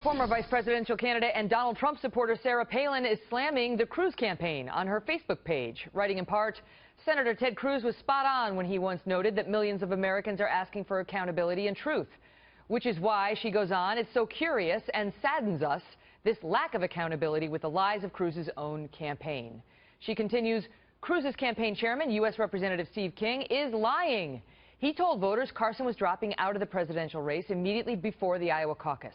Former vice presidential candidate and Donald Trump supporter Sarah Palin is slamming the Cruz campaign on her Facebook page, writing in part, Senator Ted Cruz was spot on when he once noted that millions of Americans are asking for accountability and truth, which is why, she goes on, it's so curious and saddens us, this lack of accountability with the lies of Cruz's own campaign. She continues, Cruz's campaign chairman, U.S. Representative Steve King, is lying. He told voters Carson was dropping out of the presidential race immediately before the Iowa caucus.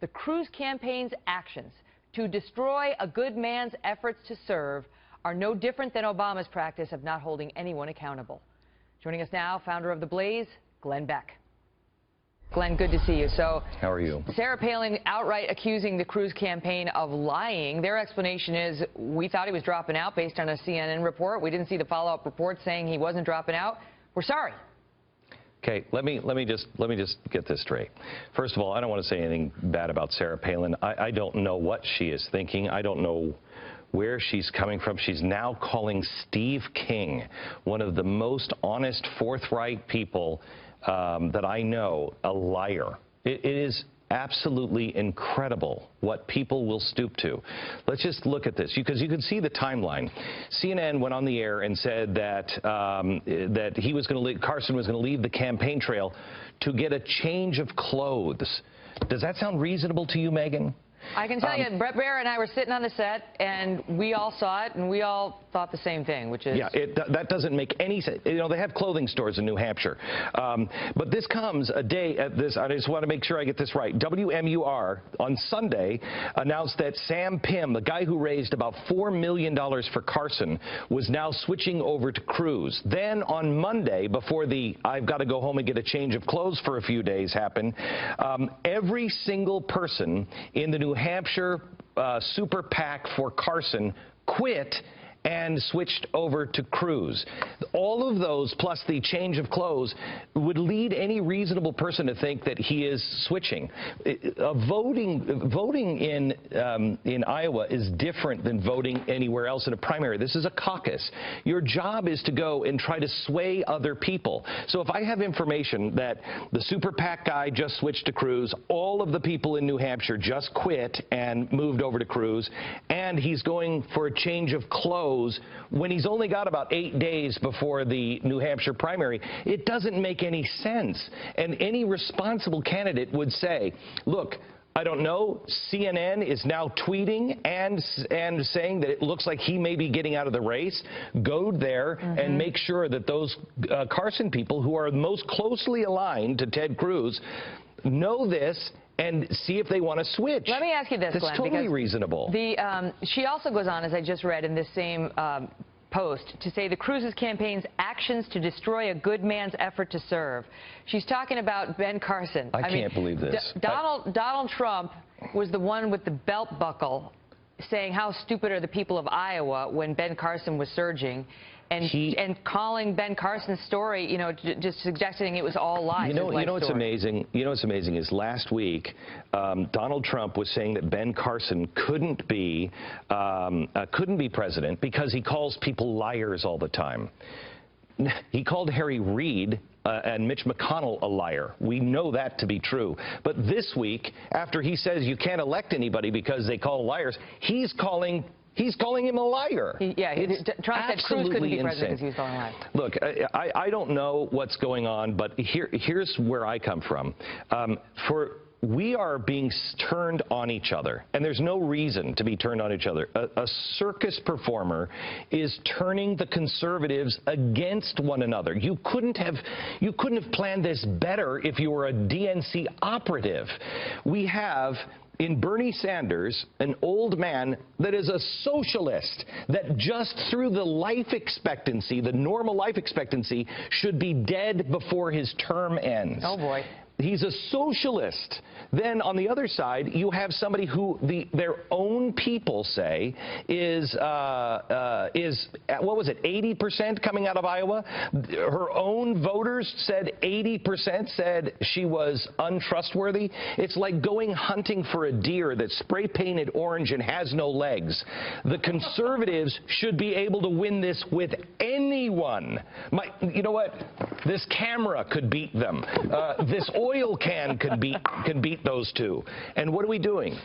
The Cruz campaign's actions to destroy a good man's efforts to serve are no different than Obama's practice of not holding anyone accountable. Joining us now, founder of The Blaze, Glenn Beck. Glenn, good to see you. So, how are you? Sarah Palin outright accusing the Cruz campaign of lying. Their explanation is, we thought he was dropping out based on a CNN report. We didn't see the follow-up report saying he wasn't dropping out. We're sorry. Okay, let me just get this straight. First of all, I don't want to say anything bad about Sarah Palin. I don't know what she is thinking. I don't know where she's coming from. She's now calling Steve King, one of the most honest, forthright people that I know, a liar. It is absolutely incredible what people will stoop to. Let's just look at this, because you can see the timeline. CNN went on the air and said that Carson was going to leave the campaign trail to get a change of clothes. Does that sound reasonable to you, Megan? I can tell you, Brett Baer and I were sitting on the set, and we all saw it, and we all thought the same thing, which is... Yeah, that doesn't make any sense. You know, they have clothing stores in New Hampshire. But this comes a day at this, I just want to make sure I get this right. WMUR on Sunday announced that Sam Pym, the guy who raised about $4 million for Carson, was now switching over to Cruz. Then on Monday, before the I've got to go home and get a change of clothes for a few days happened, every single person in the New Hampshire super PAC for Carson quit and switched over to Cruz. All of those, plus the change of clothes, would lead any reasonable person to think that he is switching. Voting in Iowa is different than voting anywhere else in a primary. This is a caucus. Your job is to go and try to sway other people. So if I have information that the super PAC guy just switched to Cruz, all of the people in New Hampshire just quit and moved over to Cruz, and he's going for a change of clothes when he's only got about 8 days before the New Hampshire primary, it doesn't make any sense. And any responsible candidate would say, look, I don't know, CNN is now tweeting and saying that it looks like he may be getting out of the race. Go there and make sure that those Carson people who are most closely aligned to Ted Cruz know this and see if they want to switch. Let me ask you this, Glenn. That's totally reasonable. She also goes on, as I just read in this same post, to say the Cruz's campaign's actions to destroy a good man's effort to serve. She's talking about Ben Carson. I can't believe this. Donald Trump was the one with the belt buckle saying how stupid are the people of Iowa when Ben Carson was surging. And calling Ben Carson's story, you know, just suggesting it was all lies. You know what's amazing? You know what's amazing is last week, Donald Trump was saying that Ben Carson couldn't be president because he calls people liars all the time. He called Harry Reid and Mitch McConnell a liar. We know that to be true. But this week, after he says you can't elect anybody because they call liars, he's calling him a liar. Trump said Cruz couldn't be president because he was calling lies. Look, I don't know what's going on, but here's where I come from. We are being turned on each other, and there's no reason to be turned on each other. A circus performer is turning the conservatives against one another. You couldn't have planned this better if you were a DNC operative. We have in Bernie Sanders, an old man that is a socialist, that just through the life expectancy, the normal life expectancy, should be dead before his term ends. Oh, boy. He's a socialist. Then on the other side, you have somebody who their own people say is what was it, 80% coming out of Iowa? Her own voters said 80% said she was untrustworthy. It's like going hunting for a deer that's spray painted orange and has no legs. The conservatives should be able to win this with anyone. You know what? This camera could beat them. This oil can can beat those two. And what are we doing?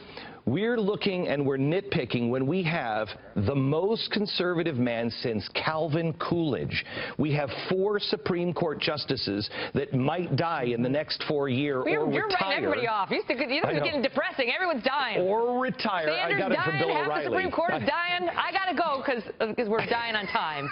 We're looking and we're nitpicking when we have the most conservative man since Calvin Coolidge. We have 4 Supreme Court justices that might die in the next 4 years or retire. You're writing everybody off. You know, it's getting depressing. Everyone's dying. Or retire. Sanders I got it from Bill dying, O'Reilly. half the Supreme Court is dying. I got to go because we're dying on time.